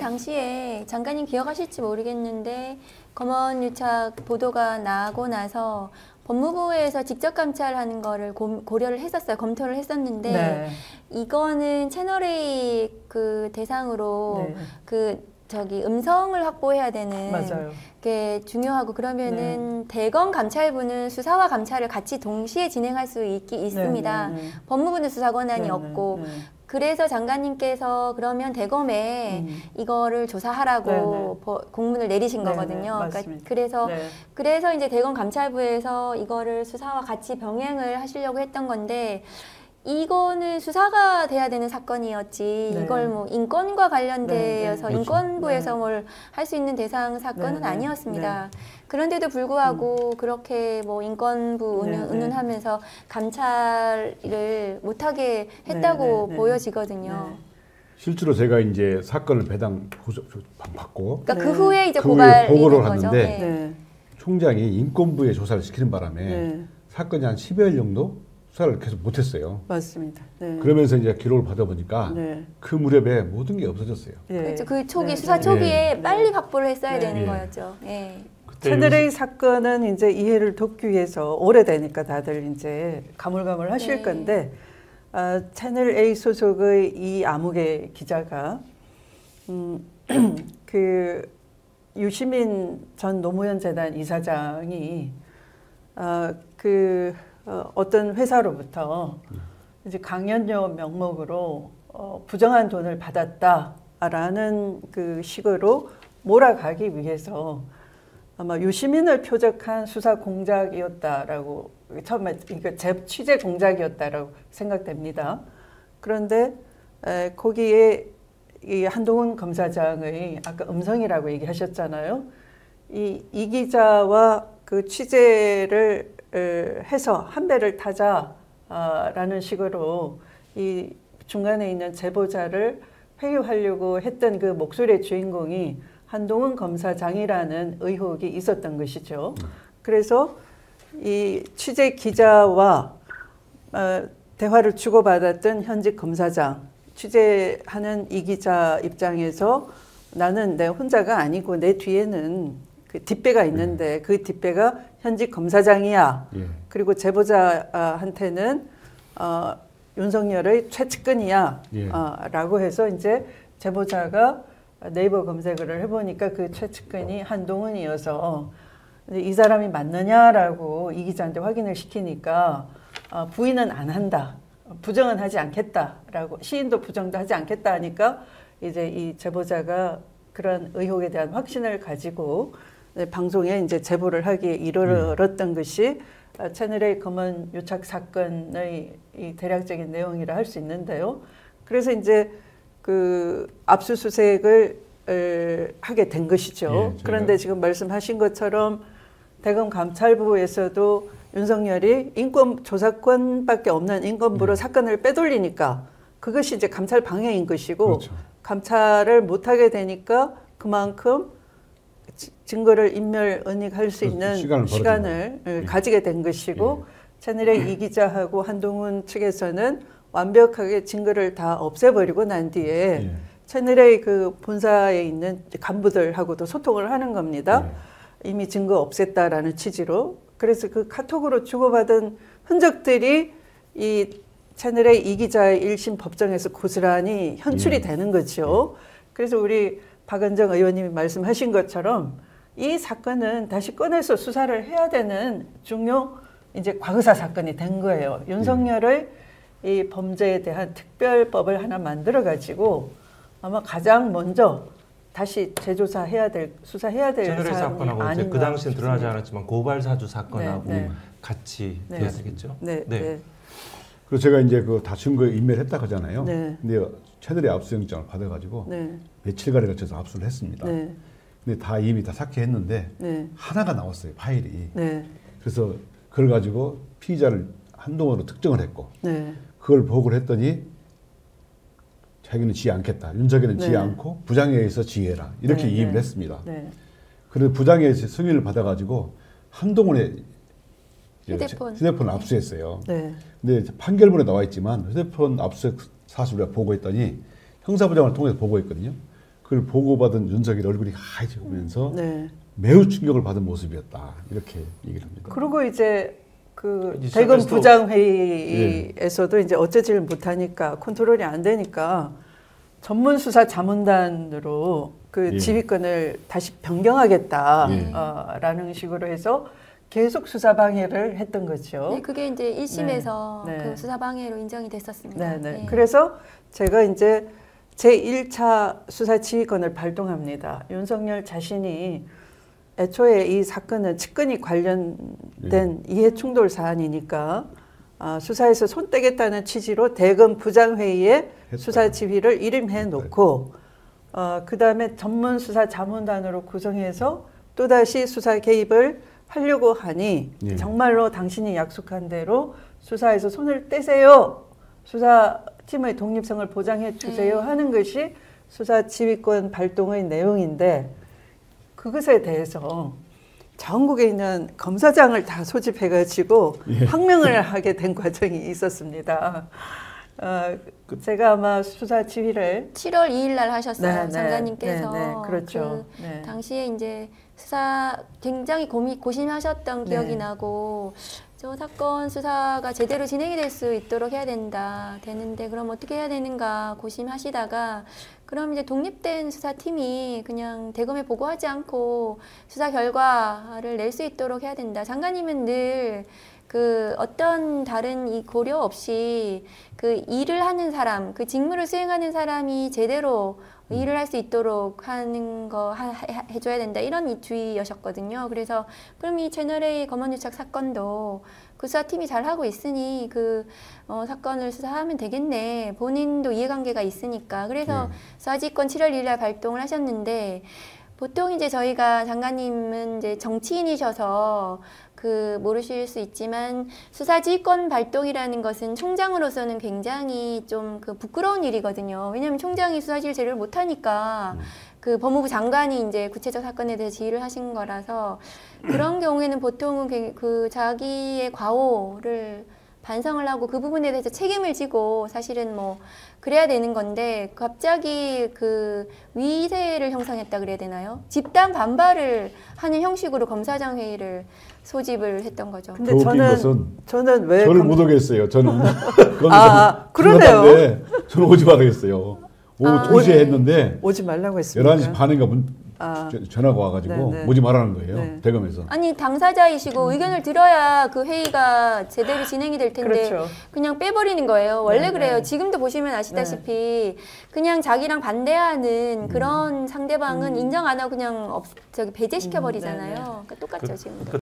당시에 장관님 기억하실지 모르겠는데 검언유착 보도가 나고 나서 법무부에서 직접 감찰하는 거를 고려를 했었어요. 검토를 했었는데 네. 이거는 채널A 그 대상으로 네. 음성을 확보해야 되는 맞아요. 게 중요하고 그러면은 대검 감찰부는 수사와 감찰을 같이 동시에 진행할 수 있습니다. 네. 법무부는 수사 권한이 네. 없고 네. 그래서 장관님께서 그러면 대검에 이거를 조사하라고 공문을 내리신 거거든요. 그러니까 그래서 이제 대검 감찰부에서 이거를 수사와 같이 병행을 하시려고 했던 건데 이거는 수사가 돼야 되는 사건이었지 이걸 뭐 인권과 관련되어서 그렇죠. 인권부에서 뭘 할 수 있는 대상 사건은 아니었습니다. 그런데도 불구하고 그렇게 뭐 인권부 운운하면서 감찰을 못하게 했다고 보여지거든요. 실제로 제가 이제 사건을 배당 받고 그러니까 그 후에 이제 보고를 거죠. 하는데 총장이 인권부에 조사를 시키는 바람에 사건이 한 10여일 정도 수사를 계속 못했어요. 맞습니다. 그러면서 이제 기록을 받아보니까 그 무렵에 모든 게 없어졌어요. 그렇죠. 그 초기 수사 초기에 빨리 확보를 했어야 되는 거였죠. 채널A 사건은 이제 이해를 돕기 위해서 오래되니까 다들 이제 가물가물 하실 건데 채널A 소속의 이 아무개 기자가 그 유시민 전 노무현 재단 이사장이 어떤 회사로부터 이제 강연료 명목으로 부정한 돈을 받았다라는 그 식으로 몰아가기 위해서 아마 유시민을 표적한 수사 공작이었다라고 처음에 취재 공작이었다라고 생각됩니다. 그런데 거기에 이 한동훈 검사장의 아까 음성이라고 얘기하셨잖아요. 이 기자와 그 취재를 해서 한 배를 타자라는 식으로 이 중간에 있는 제보자를 회유하려고 했던 그 목소리의 주인공이 한동훈 검사장이라는 의혹이 있었던 것이죠. 그래서 이 취재 기자와 대화를 주고받았던 현직 검사장, 취재하는 이 기자 입장에서 나는 내 혼자가 아니고 내 뒤에는 그 뒷배가 있는데 그 뒷배가 현직 검사장이야. 그리고 제보자한테는 윤석열의 최측근이야. 라고 해서 이제 제보자가 네이버 검색을 해보니까 그 최측근이 한동훈이어서 이 사람이 맞느냐라고 이 기자한테 확인을 시키니까 부인은 안 한다. 부정은 하지 않겠다라고 시인도 부정도 하지 않겠다 하니까 이제 이 제보자가 그런 의혹에 대한 확신을 가지고 방송에 이제 제보를 하기에 이르렀던 것이 채널A 검언 유착 사건의 이 대략적인 내용이라 할 수 있는데요. 그래서 이제 그 압수수색을 하게 된 것이죠. 그런데 지금 말씀하신 것처럼 대검 감찰부에서도 윤석열이 인권 조사권밖에 없는 인권부로 사건을 빼돌리니까 그것이 이제 감찰 방해인 것이고 감찰을 못하게 되니까 그만큼 증거를 인멸은닉할 수 있는 시간을 가지게 된 것이고 채널A 이 기자하고 한동훈 측에서는 완벽하게 증거를 다 없애버리고 난 뒤에 채널A 그 본사에 있는 간부들하고도 소통을 하는 겁니다. 이미 증거 없앴다라는 취지로. 그래서 그 카톡으로 주고받은 흔적들이 이 채널A 이 기자의 1심 법정에서 고스란히 현출이 되는 거죠. 그래서 우리 박은정 의원님이 말씀하신 것처럼 이 사건은 다시 꺼내서 수사를 해야 되는 중요 이제 과거사 사건이 된 거예요. 윤석열의 이 범죄에 대한 특별법을 하나 만들어 가지고 아마 가장 먼저 다시 재조사해야 될 수사해야 될 채널A 사건하고 아닌가 그 당시엔 싶습니다. 드러나지 않았지만 고발 사주 사건하고 같이 돼야 되겠죠. 그래서 제가 이제 그 다 증거에 인멸했다 하잖아요. 근데 채널A 압수영장을 받아가지고 며칠간에 걸쳐서 압수를 했습니다. 근데 다 이미 다 삭제했는데 하나가 나왔어요, 파일이. 그래서 그걸 가지고 피의자를 한동훈으로 특정을 했고 그걸 보고를 했더니 자기는 지휘 않겠다. 윤석열은 지휘 않고 부장에 의해서 지휘해라. 이렇게 이임을 했습니다. 그래서 부장에 의해서 승인을 받아가지고 한동훈의 휴대폰을 압수했어요. 근데 판결문에 나와 있지만 휴대폰 압수수색 사실을 보고했더니 형사부장을 통해서 보고했거든요. 그걸 보고받은 윤석열 얼굴이 하얘지면서 매우 충격을 받은 모습이었다. 이렇게 얘기를 합니다. 그리고 이제 그 대검 부장회의에서도 이제 어쩌지를 못하니까 컨트롤이 안 되니까 전문 수사 자문단으로 그 지휘권을 다시 변경하겠다라는 식으로 해서 계속 수사 방해를 했던 거죠. 네, 그게 이제 1심에서 그 수사 방해로 인정이 됐었습니다. 네. 그래서 제가 이제 제1차 수사 지휘권을 발동합니다. 윤석열 자신이 애초에 이 사건은 측근이 관련된 이해 충돌 사안이니까 수사에서 손 떼겠다는 취지로 대검 부장회의에 수사 지휘를 일임해 놓고 그 다음에 전문 수사 자문단으로 구성해서 또다시 수사 개입을 하려고 하니 정말로 당신이 약속한 대로 수사에서 손을 떼세요. 수사팀의 독립성을 보장해 주세요 하는 것이 수사 지휘권 발동의 내용인데 그것에 대해서 전국에 있는 검사장을 다 소집해가지고 항명을 하게 된 과정이 있었습니다. 제가 아마 수사 지휘를 7월 2일 날 하셨어요. 장관님께서. 그렇죠. 당시에 이제 수사 굉장히 고심하셨던 기억이 나고 저 사건 수사가 제대로 진행이 될 수 있도록 해야 되는데 그럼 어떻게 해야 되는가 고심하시다가 그럼 이제 독립된 수사팀이 그냥 대검에 보고하지 않고 수사 결과를 낼 수 있도록 해야 된다. 장관님은 늘 그 어떤 다른 이 고려 없이 그 일을 하는 사람, 그 직무를 수행하는 사람이 제대로 일을 할 수 있도록 하는 거 해줘야 된다. 이런 주의여셨거든요. 그래서 그럼 이 채널A 검언유착 사건도 그 수사팀이 잘 하고 있으니 그 사건을 수사하면 되겠네. 본인도 이해관계가 있으니까. 그래서 수사지휘권 7월 1일 날 발동을 하셨는데 보통 이제 저희가 장관님은 이제 정치인이셔서 모르실 수 있지만 수사지휘권 발동이라는 것은 총장으로서는 굉장히 좀 부끄러운 일이거든요. 왜냐하면 총장이 수사지휘를 제대로 못하니까 그 법무부 장관이 이제 구체적 사건에 대해서 지휘를 하신 거라서 그런 경우에는 보통은 그 자기의 과오를 반성을 하고 그 부분에 대해서 책임을 지고 사실은 뭐 그래야 되는 건데 갑자기 그 위세를 형성했다 그래야 되나요? 집단 반발을 하는 형식으로 검사장 회의를 소집을 했던 거죠. 근데 저는 왜 저를 못 오겠어요. 저는 그러네요. 저는 오지 말아야겠어요. 오후 2시에 했는데 오지 말라고 했습니다. 11시 반인가 전화가 와가지고 오지 말라는 거예요. 대검에서. 아니 당사자이시고 의견을 들어야 그 회의가 제대로 진행이 될 텐데 그냥 빼버리는 거예요. 원래 그래요. 지금도 보시면 아시다시피 그냥 자기랑 반대하는 그런 상대방은 인정 안 하고 그냥 배제시켜 버리잖아요. 그러니까 똑같죠 지금도.